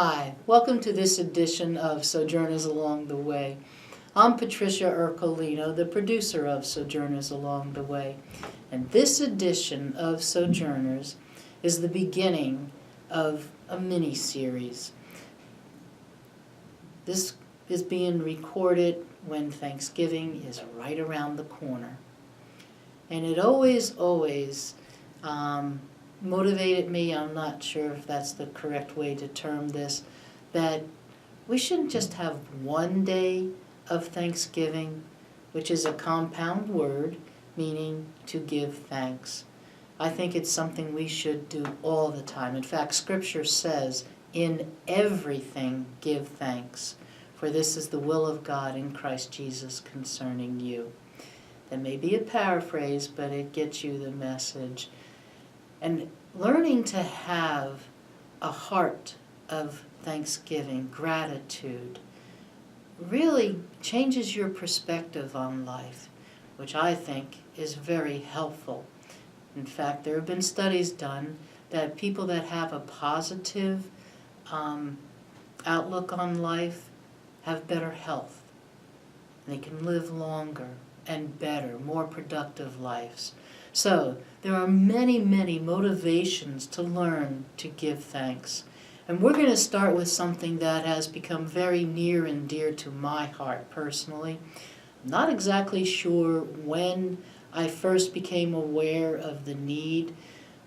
Hi, welcome to this edition of Sojourners Along the Way. I'm Patricia Ercolino, the producer of Sojourners Along the Way, and this edition of Sojourners is the beginning of a mini-series. This is being recorded when Thanksgiving is right around the corner. And it always motivated me, I'm not sure if that's the correct way to term this, that we shouldn't just have one day of Thanksgiving, which is a compound word meaning to give thanks. I think it's something we should do all the time. In fact, Scripture says, in everything give thanks, for this is the will of God in Christ Jesus concerning you. That may be a paraphrase, but it gets you the message. And learning to have a heart of thanksgiving, gratitude, really changes your perspective on life, which I think is very helpful. In fact, there have been studies done that people that have a positive outlook on life have better health. They can live longer and better, more productive lives. So there are many motivations to learn to give thanks. And we're going to start with something that has become very near and dear to my heart personally. I'm not exactly sure when I first became aware of the need,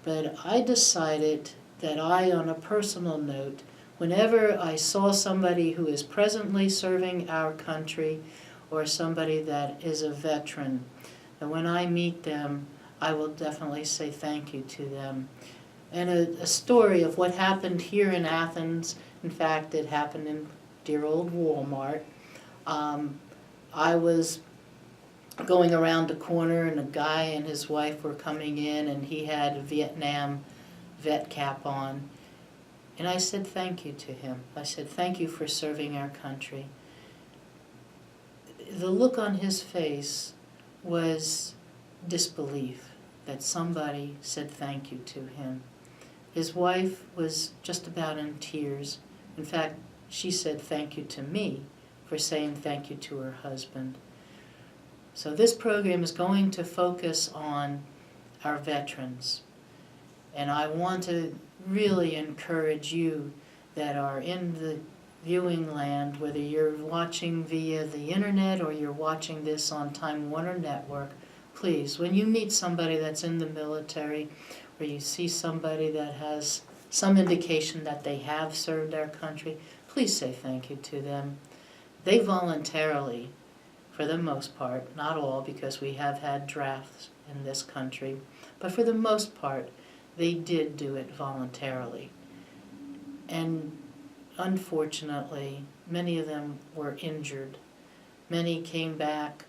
but I decided that on a personal note, whenever I saw somebody who is presently serving our country or somebody that is a veteran, that when I meet them, I will definitely say thank you to them. And a story of what happened here in Athens, in fact, it happened in dear old Walmart. I was going around the corner and a guy and his wife were coming in and he had a Vietnam vet cap on. And I said thank you to him. I said thank you for serving our country. The look on his face was disbelief that somebody said thank you to him. His wife was just about in tears. In fact, she said thank you to me for saying thank you to her husband. So this program is going to focus on our veterans. And I want to really encourage you that are in the viewing land, whether you're watching via the internet or you're watching this on Time Warner Network, please, when you meet somebody that's in the military or you see somebody that has some indication that they have served our country, please say thank you to them. They voluntarily, for the most part, not all because we have had drafts in this country, but for the most part, they did do it voluntarily. And unfortunately, many of them were injured. Many came back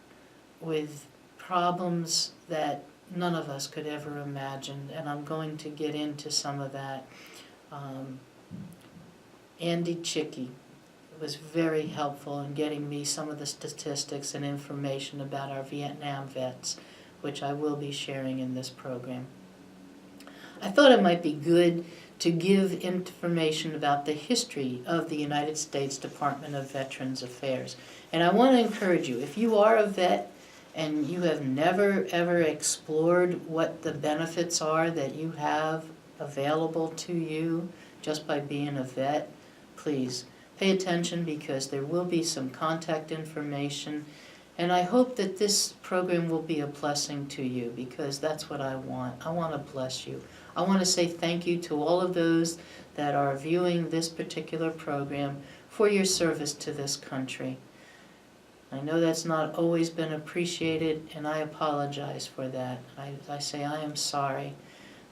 with problems that none of us could ever imagine, and I'm going to get into some of that. Andy Chicky was very helpful in getting me some of the statistics and information about our Vietnam vets, which I will be sharing in this program. I thought it might be good to give information about the history of the United States Department of Veterans Affairs. And I want to encourage you, if you are a vet and you have never ever explored what the benefits are that you have available to you just by being a vet, please pay attention because there will be some contact information. And I hope that this program will be a blessing to you because that's what I want. I want to bless you. I want to say thank you to all of those that are viewing this particular program for your service to this country. I know that's not always been appreciated, and I apologize for that. I say I am sorry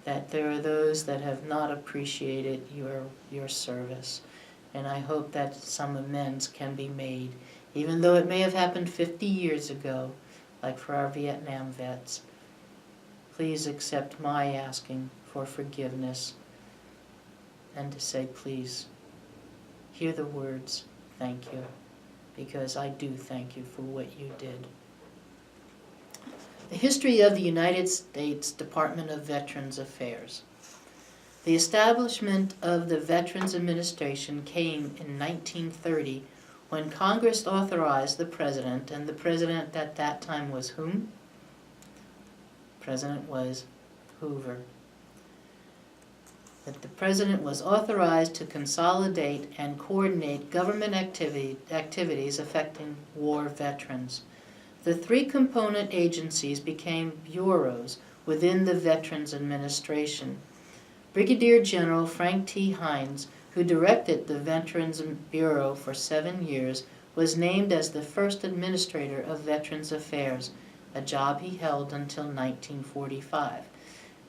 that there are those that have not appreciated your service. And I hope that some amends can be made, even though it may have happened 50 years ago, like for our Vietnam vets. Please accept my asking for forgiveness and to say, please, hear the words, thank you, because I do thank you for what you did. The history of the United States Department of Veterans Affairs. The establishment of the Veterans Administration came in 1930 when Congress authorized the President, and the President at that time was whom? President was Hoover. That the President was authorized to consolidate and coordinate government activities affecting war veterans. The three component agencies became bureaus within the Veterans Administration. Brigadier General Frank T. Hines, who directed the Veterans Bureau for 7 years, was named as the first administrator of Veterans Affairs, a job he held until 1945.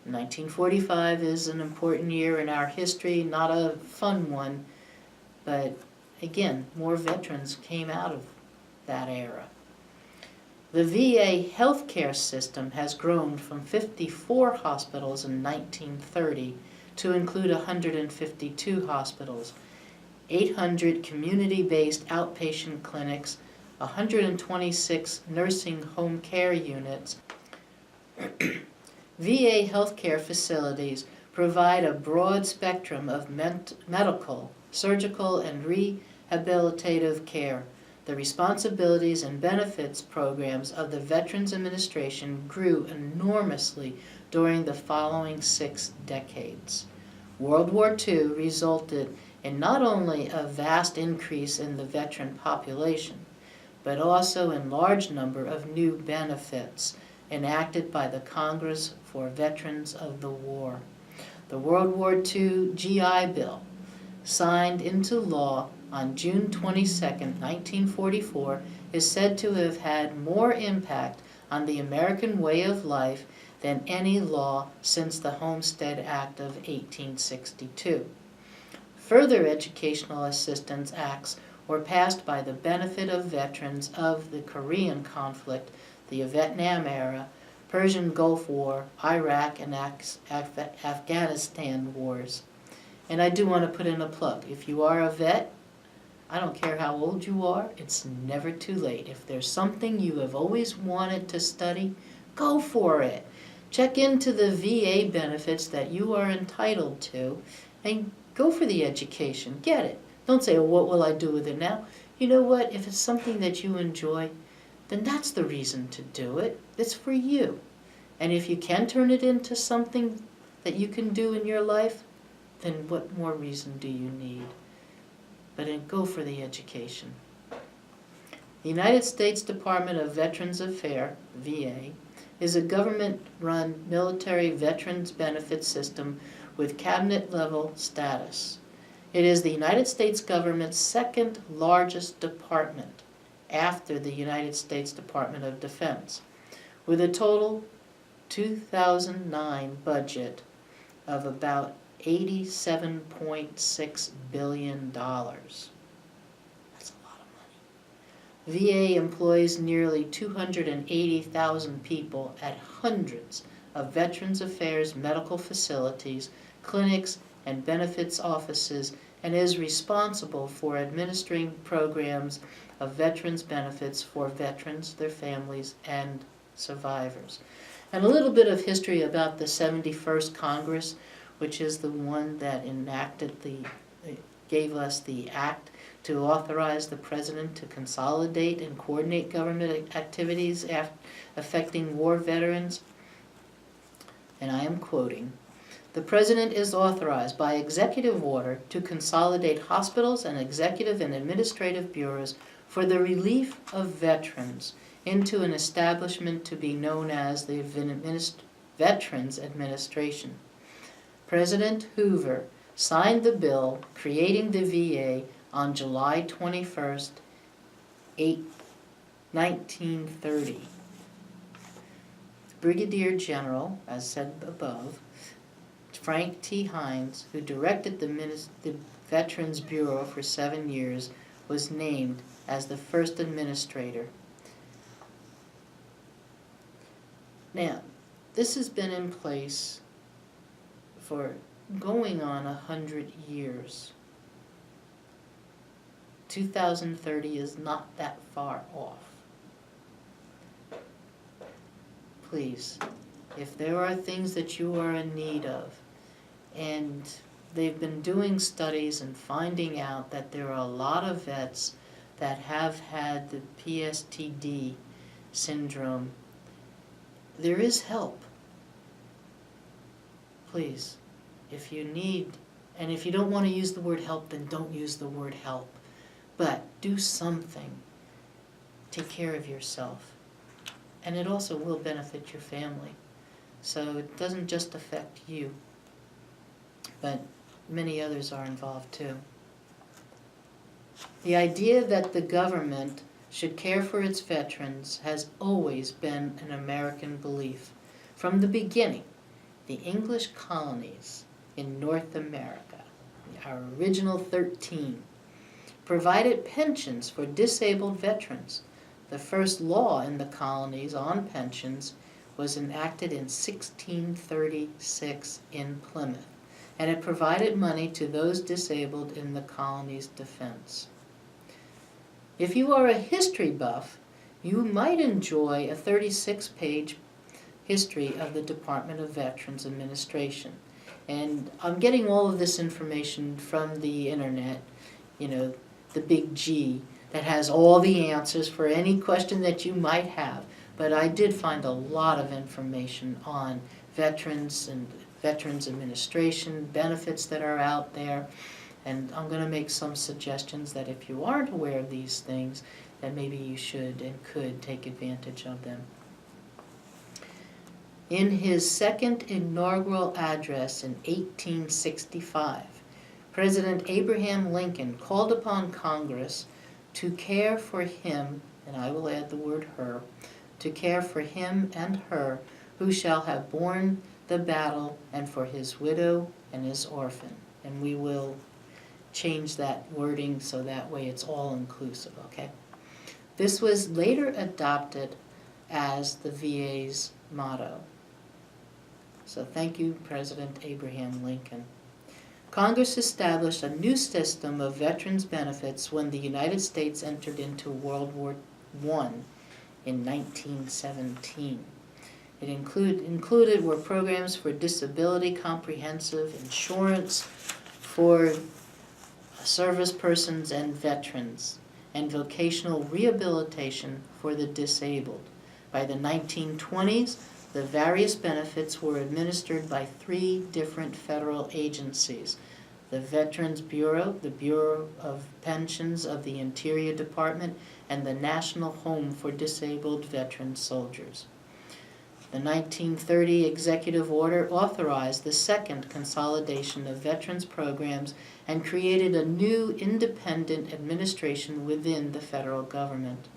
1945 is an important year in our history, not a fun one, but again, more veterans came out of that era. The VA healthcare system has grown from 54 hospitals in 1930 to include 152 hospitals, 800 community-based outpatient clinics, 126 nursing home care units. VA healthcare facilities provide a broad spectrum of medical, surgical, and rehabilitative care. The responsibilities and benefits programs of the Veterans Administration grew enormously during the following 6 decades. World War II resulted in not only a vast increase in the veteran population, but also in large number of new benefits enacted by the Congress for Veterans of the War. The World War II GI Bill, signed into law on June 22, 1944, is said to have had more impact on the American way of life than any law since the Homestead Act of 1862. Further educational assistance acts were passed by the benefit of veterans of the Korean conflict, the Vietnam era, Persian Gulf War, Iraq, and Afghanistan wars. And I do want to put in a plug. If you are a vet, I don't care how old you are, it's never too late. If there's something you have always wanted to study, go for it. Check into the VA benefits that you are entitled to and go for the education. Get it. Don't say, oh, what will I do with it now? You know what? If it's something that you enjoy, then that's the reason to do it. It's for you. And if you can turn it into something that you can do in your life, then what more reason do you need? But then go for the education. The United States Department of Veterans Affairs, VA, is a government-run military veterans benefit system with cabinet-level status. It is the United States government's second largest department after the United States Department of Defense, with a total 2009 budget of about $87.6 billion. That's a lot of money. VA employs nearly 280,000 people at hundreds of Veterans Affairs medical facilities, clinics, and benefits offices, and is responsible for administering programs of veterans benefits for veterans, their families, and survivors. And a little bit of history about the 71st Congress, which is the one that gave us the act to authorize the President to consolidate and coordinate government activities affecting war veterans. And I am quoting, "The President is authorized by executive order to consolidate hospitals and executive and administrative bureaus for the relief of veterans into an establishment to be known as the Veterans Administration. President Hoover signed the bill creating the VA on July 21st, 1930. Brigadier General, as said above, Frank T. Hines, who directed the Veterans Bureau for 7 years, was named as the first administrator. Now, this has been in place for going on 100 years. 2030 is not that far off. Please, if there are things that you are in need of, And they've been doing studies and finding out that there are a lot of vets that have had the PSTD syndrome. There is help. Please, if you need, and if you don't want to use the word help, then don't use the word help. But do something. Take care of yourself. And it also will benefit your family. So it doesn't just affect you, but many others are involved too. The idea that the government should care for its veterans has always been an American belief. From the beginning, the English colonies in North America, our original 13, provided pensions for disabled veterans. The first law in the colonies on pensions was enacted in 1636 in Plymouth, and it provided money to those disabled in the colony's defense. If you are a history buff, you might enjoy a 36-page history of the Department of Veterans Administration. And I'm getting all of this information from the internet, the big G, that has all the answers for any question that you might have. But I did find a lot of information on veterans and Veterans Administration, benefits that are out there. And I'm going to make some suggestions that if you aren't aware of these things, that maybe you should and could take advantage of them. In his second inaugural address in 1865, President Abraham Lincoln called upon Congress to care for him, and I will add the word her, to care for him and her who shall have borne the battle, and for his widow and his orphan. And we will change that wording so that way it's all inclusive, okay? This was later adopted as the VA's motto. So thank you, President Abraham Lincoln. Congress established a new system of veterans benefits when the United States entered into World War I in 1917. It included were programs for disability comprehensive insurance for service persons and veterans, and vocational rehabilitation for the disabled. By the 1920s, the various benefits were administered by 3 different federal agencies: the Veterans Bureau, the Bureau of Pensions of the Interior Department, and the National Home for Disabled Veteran Soldiers. The 1930 executive order authorized the second consolidation of veterans programs and created a new independent administration within the federal government.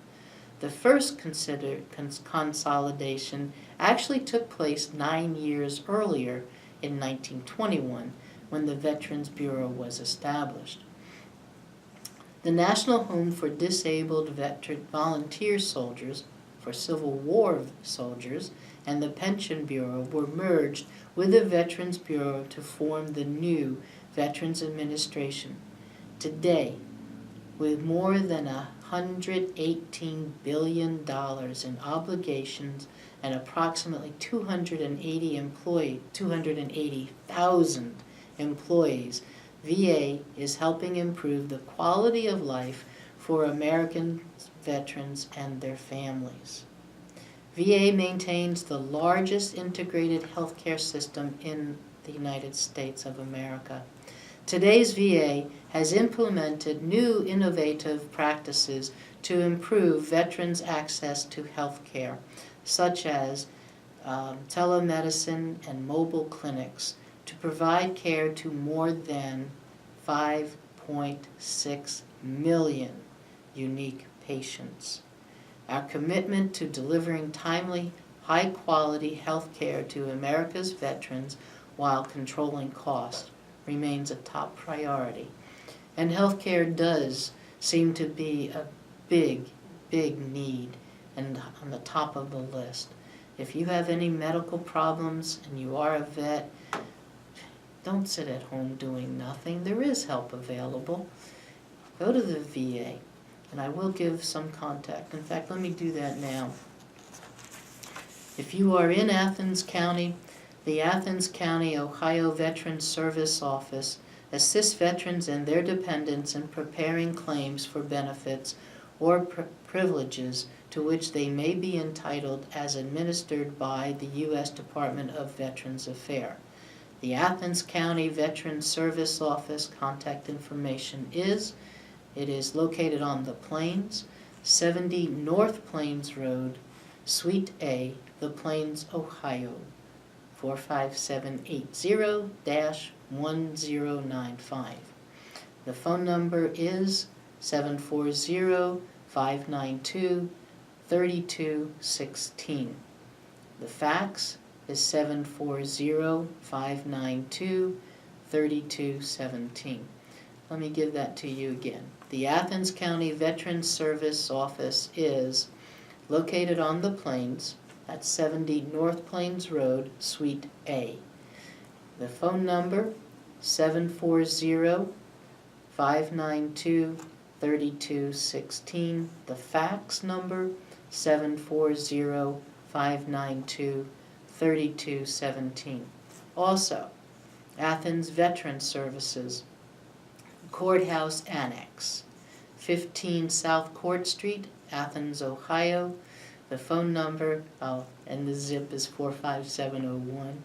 The first consolidation actually took place 9 years earlier in 1921 when the Veterans Bureau was established. The National Home for Disabled Veteran Volunteer Soldiers, for Civil War soldiers, and the Pension Bureau were merged with the Veterans Bureau to form the new Veterans Administration. Today, with more than $118 billion in obligations and approximately 280,000 employees, VA is helping improve the quality of life for American veterans and their families. VA maintains the largest integrated healthcare system in the United States of America. Today's VA has implemented new innovative practices to improve veterans' access to health care, such as telemedicine and mobile clinics, to provide care to more than 5.6 million unique patients. Our commitment to delivering timely, high-quality health care to America's veterans while controlling cost remains a top priority. And healthcare does seem to be a big, big need and on the top of the list. If you have any medical problems and you are a vet, don't sit at home doing nothing. There is help available. Go to the VA, and I will give some contact. In fact, let me do that now. If you are in Athens County, The Athens County, Ohio Veterans Service Office assists veterans and their dependents in preparing claims for benefits or privileges to which they may be entitled as administered by the U.S. Department of Veterans Affairs. The Athens County Veterans Service Office contact information is, it is located on the Plains, 70 North Plains Road, Suite A, The Plains, Ohio, 45780-1095. The phone number is 740-592-3216. The fax is 740-592-3217. Let me give that to you again. The Athens County Veterans Service Office is located on the Plains at 70 North Plains Road, Suite A. The phone number, 740-592-3216. The fax number, 740-592-3217. Also, Athens Veterans Services, Courthouse Annex, 15 South Court Street, Athens, Ohio. The phone number, and the zip is 45701.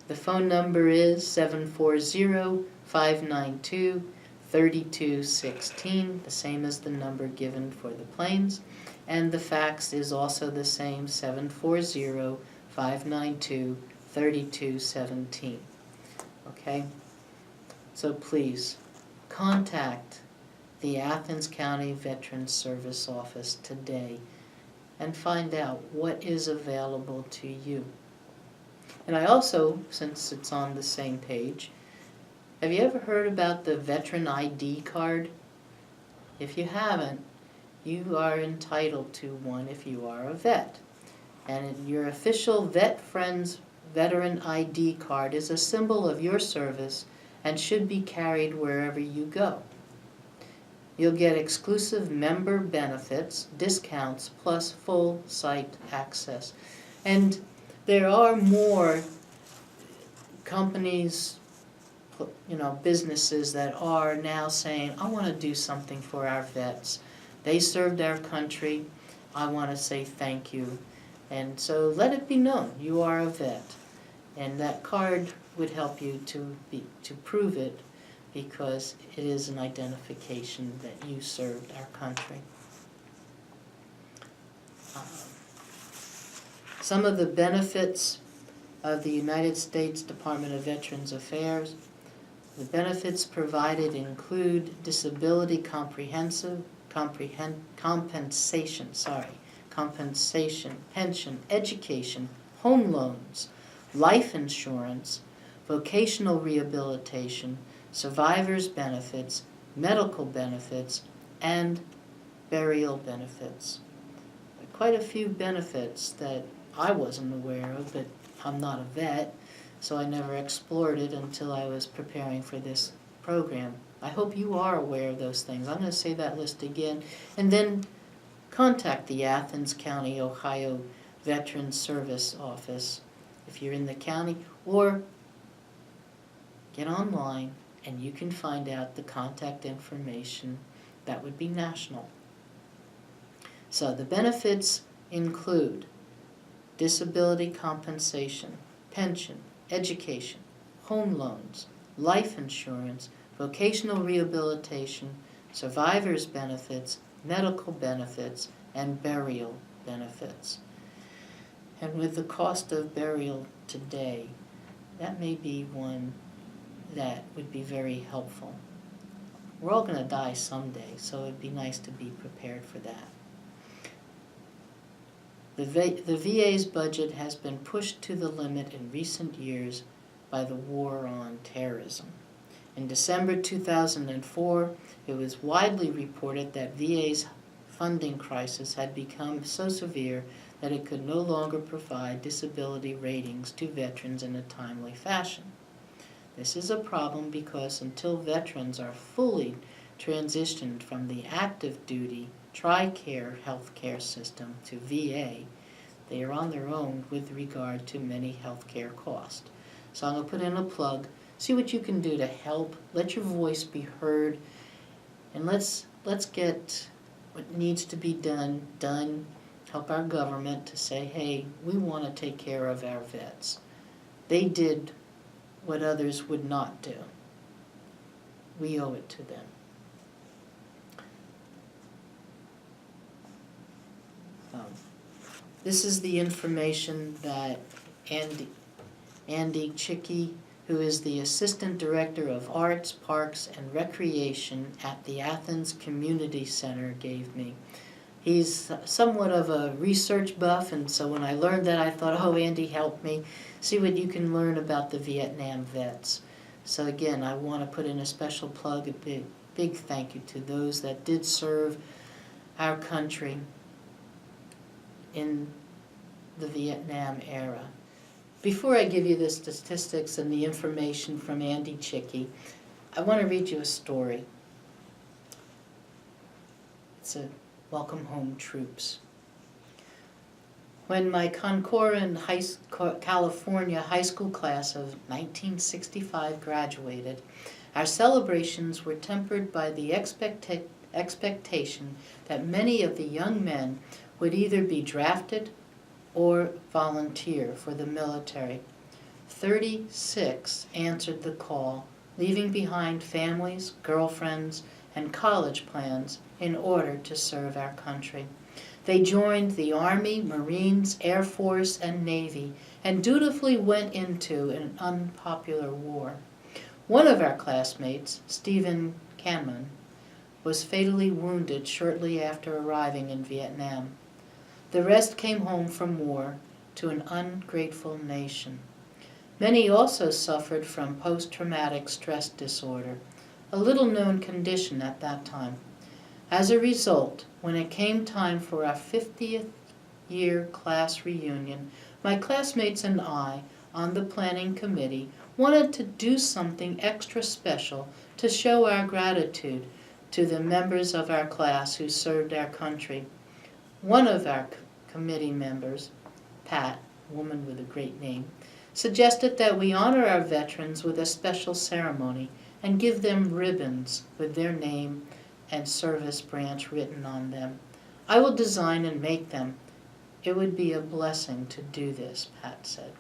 The phone number is 740-592-3216, the same as the number given for the Plains. And the fax is also the same, 740-592-3217. Okay? So please, contact the Athens County Veterans Service Office today and find out what is available to you. And I also, since it's on the same page, have you ever heard about the Veteran ID card? If you haven't, you are entitled to one if you are a vet. And your official Vet Friends Veteran ID card is a symbol of your service and should be carried wherever you go. You'll get exclusive member benefits, discounts, plus full site access. And there are more companies, businesses that are now saying, I want to do something for our vets. They served our country. I want to say thank you. And so let it be known you are a vet. And that card would help you to prove it, because it is an identification that you served our country. Some of the benefits of the United States Department of Veterans Affairs. The benefits provided include disability compensation, pension, education, home loans, life insurance, vocational rehabilitation, survivors benefits, medical benefits, and burial benefits. Quite a few benefits that I wasn't aware of, but I'm not a vet, so I never explored it until I was preparing for this program. I hope you are aware of those things. I'm going to say that list again, and then contact the Athens County, Ohio Veterans Service Office if you're in the county, or get online and you can find out the contact information that would be national. So the benefits include disability compensation, pension, education, home loans, life insurance, vocational rehabilitation, survivors benefits, medical benefits, and burial benefits. And with the cost of burial today, that may be one that would be very helpful. We're all going to die someday, so it'd be nice to be prepared for that. The VA's budget has been pushed to the limit in recent years by the war on terrorism. In December 2004, it was widely reported that VA's funding crisis had become so severe that it could no longer provide disability ratings to veterans in a timely fashion. This is a problem because until veterans are fully transitioned from the active duty TRICARE healthcare system to VA, They are on their own with regard to many healthcare costs. So I'm going to put in a plug. See what you can do to help. Let your voice be heard. And let's get what needs to be done. Help our government to say, hey, we want to take care of our vets. They did what others would not do. We owe it to them. This is the information that Andy Chicky, who is the Assistant Director of Arts, Parks, and Recreation at the Athens Community Center, gave me. He's somewhat of a research buff, and so when I learned that, I thought, oh, Andy, help me. See what you can learn about the Vietnam vets. So again, I want to put in a special plug, a big thank you to those that did serve our country in the Vietnam era. Before I give you the statistics and the information from Andy Chicky, I want to read you a story. It's a Welcome Home Troops. When my Concord, California high school class of 1965 graduated, our celebrations were tempered by the expectation that many of the young men would either be drafted or volunteer for the military. 36 answered the call, leaving behind families, girlfriends, and college plans in order to serve our country. They joined the Army, Marines, Air Force, and Navy, and dutifully went into an unpopular war. One of our classmates, Stephen Canman, was fatally wounded shortly after arriving in Vietnam. The rest came home from war to an ungrateful nation. Many also suffered from post-traumatic stress disorder, a little-known condition at that time. As a result, when it came time for our 50th year class reunion, my classmates and I, on the planning committee, wanted to do something extra special to show our gratitude to the members of our class who served our country. One of our committee members, Pat, a woman with a great name, suggested that we honor our veterans with a special ceremony and give them ribbons with their name and service branch written on them. I will design and make them. It would be a blessing to do this, Pat said.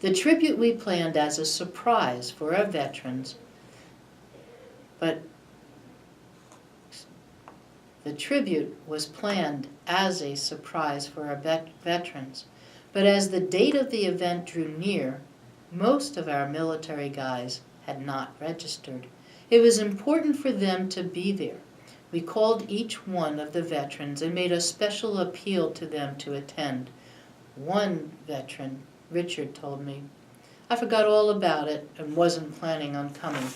The tribute we planned as a surprise for our veterans, but the tribute was planned as a surprise for our veterans, but as the date of the event drew near, most of our military guys had not registered. It was important for them to be there. We called each one of the veterans and made a special appeal to them to attend. One veteran, Richard, told me, I forgot all about it and wasn't planning on coming.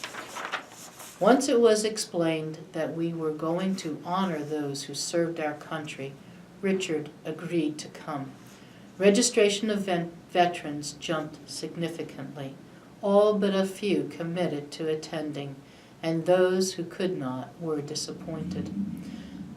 Once it was explained that we were going to honor those who served our country, Richard agreed to come. Registration of veterans jumped significantly. All but a few committed to attending, and those who could not were disappointed.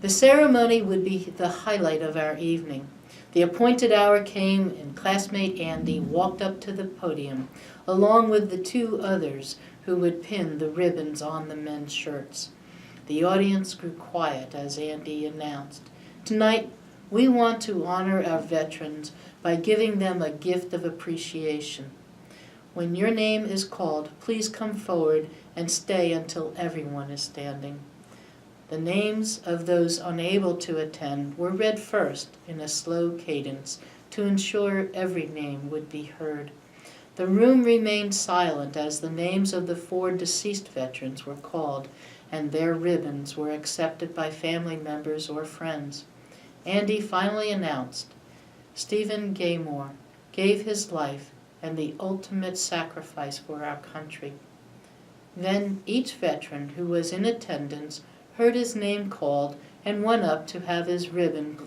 The ceremony would be the highlight of our evening. The appointed hour came, and classmate Andy walked up to the podium, along with the two others who would pin the ribbons on the men's shirts. The audience grew quiet as Andy announced, "Tonight, we want to honor our veterans by giving them a gift of appreciation. When your name is called, please come forward and stay until everyone is standing." The names of those unable to attend were read first in a slow cadence to ensure every name would be heard. The room remained silent as the names of the 4 deceased veterans were called and their ribbons were accepted by family members or friends. Andy finally announced, Stephen Gaymore gave his life and the ultimate sacrifice for our country. Then each veteran who was in attendance heard his name called and went up to have his ribbon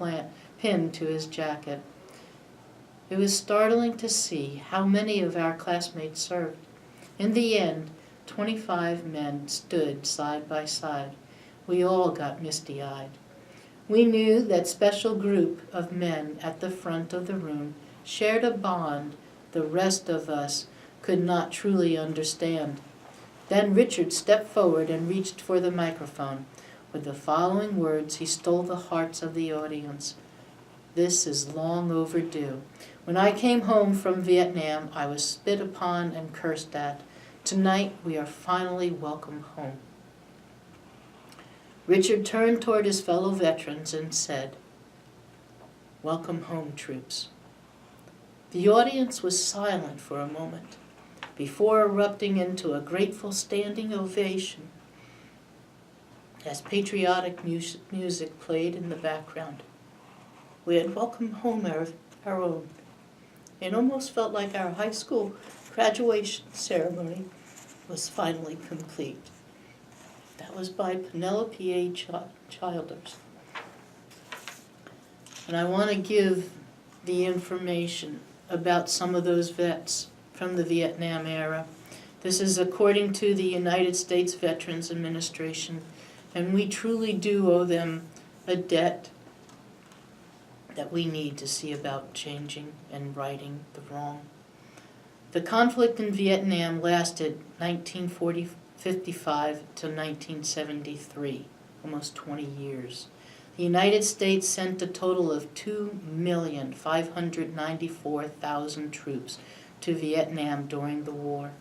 pinned to his jacket. It was startling to see how many of our classmates served. In the end, 25 men stood side by side. We all got misty-eyed. We knew that special group of men at the front of the room shared a bond the rest of us could not truly understand. Then Richard stepped forward and reached for the microphone. With the following words, he stole the hearts of the audience. This is long overdue. When I came home from Vietnam, I was spit upon and cursed at. Tonight, we are finally welcome home. Richard turned toward his fellow veterans and said, "Welcome home, troops." The audience was silent for a moment before erupting into a grateful standing ovation as patriotic music played in the background. We had welcomed home our own. It almost felt like our high school graduation ceremony was finally complete. That was by Penelope A. Childers. And I want to give the information about some of those vets from the Vietnam era. This is according to the United States Veterans Administration, and we truly do owe them a debt that we need to see about changing and righting the wrong. The conflict in Vietnam lasted 1955 to 1973, almost 20 years. The United States sent a total of 2,594,000 troops to Vietnam during the war.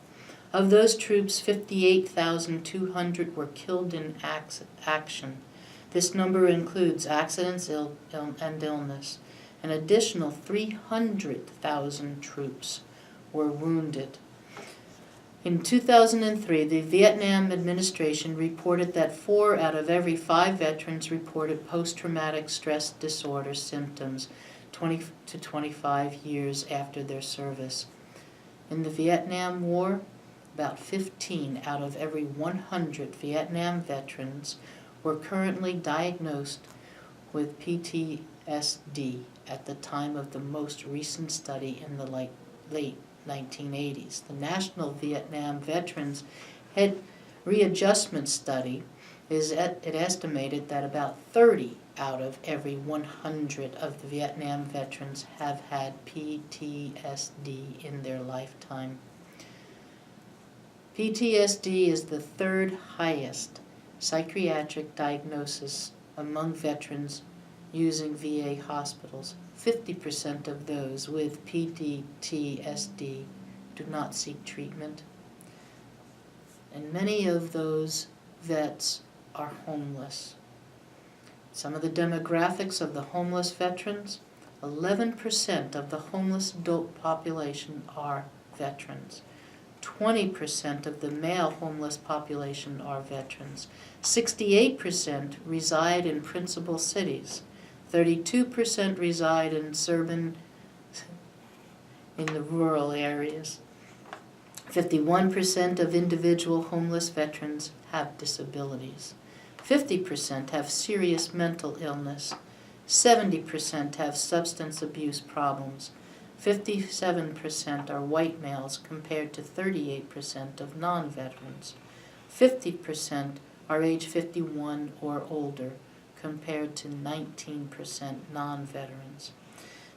Of those troops, 58,200 were killed in action. This number includes accidents and illness. An additional 300,000 troops were wounded. In 2003, the Vietnam administration reported that 4 out of every 5 veterans reported post-traumatic stress disorder symptoms 20 to 25 years after their service. In the Vietnam War, about 15 out of every 100 Vietnam veterans were currently diagnosed with PTSD at the time of the most recent study in the late 1980s. The National Vietnam Veterans Head Readjustment Study it estimated that about 30 out of every 100 of the Vietnam veterans have had PTSD in their lifetime. PTSD is the 3rd highest psychiatric diagnosis among veterans using VA hospitals. 50% of those with PTSD do not seek treatment. And many of those vets are homeless. Some of the demographics of the homeless veterans: 11% of the homeless adult population are veterans. 20% of the male homeless population are veterans. 68% reside in principal cities. 32% reside in the rural areas. 51% of individual homeless veterans have disabilities. 50% have serious mental illness. 70% have substance abuse problems. 57% are white males compared to 38% of non-veterans. 50% are age 51 or older compared to 19% non-veterans.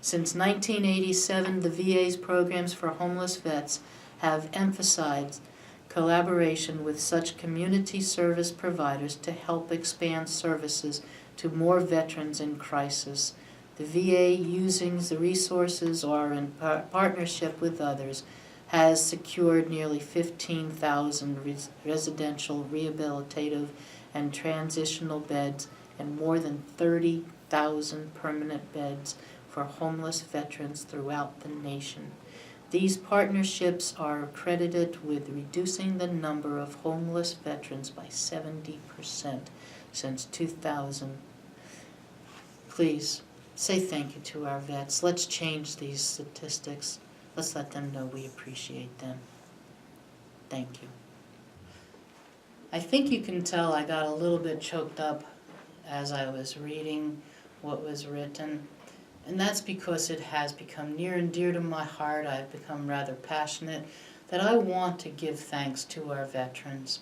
Since 1987, the VA's programs for homeless vets have emphasized collaboration with such community service providers to help expand services to more veterans in crisis. The VA, using the resources or in partnership with others, has secured nearly 15,000 residential, rehabilitative, and transitional beds and more than 30,000 permanent beds for homeless veterans throughout the nation. These partnerships are credited with reducing the number of homeless veterans by 70% since 2000. Please, say thank you to our vets. Let's change these statistics. Let's let them know we appreciate them. Thank you. I think you can tell I got a little bit choked up as I was reading what was written. And that's because it has become near and dear to my heart. I've become rather passionate that I want to give thanks to our veterans.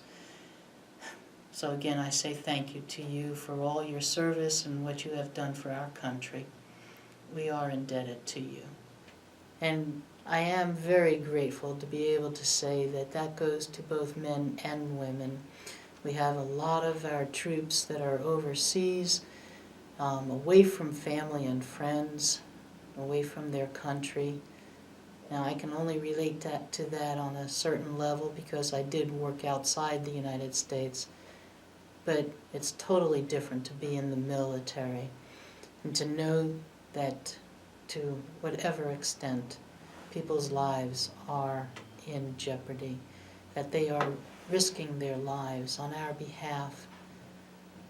So again, I say thank you to you for all your service and what you have done for our country. We are indebted to you. And I am very grateful to be able to say that that goes to both men and women. We have a lot of our troops that are overseas, away from family and friends, away from their country. Now, I can only relate to that on a certain level because I did work outside the United States. But it's totally different to be in the military and to know that to whatever extent people's lives are in jeopardy, that they are risking their lives on our behalf.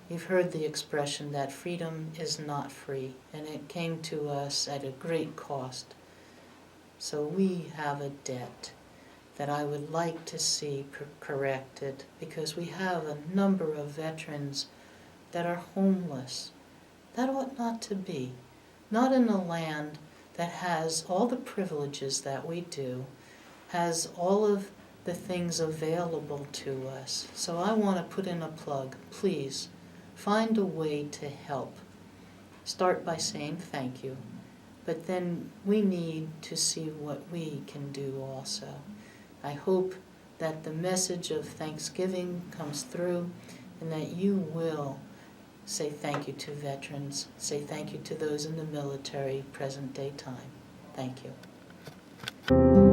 You've heard the expression that freedom is not free, and it came to us at a great cost. So we have a debt that I would like to see corrected, because we have a number of veterans that are homeless. That ought not to be. Not in a land that has all the privileges that we do, has all of the things available to us. So I want to put in a plug. Please, find a way to help. Start by saying thank you, but then we need to see what we can do also. I hope that the message of Thanksgiving comes through and that you will say thank you to veterans, say thank you to those in the military, present day time. Thank you.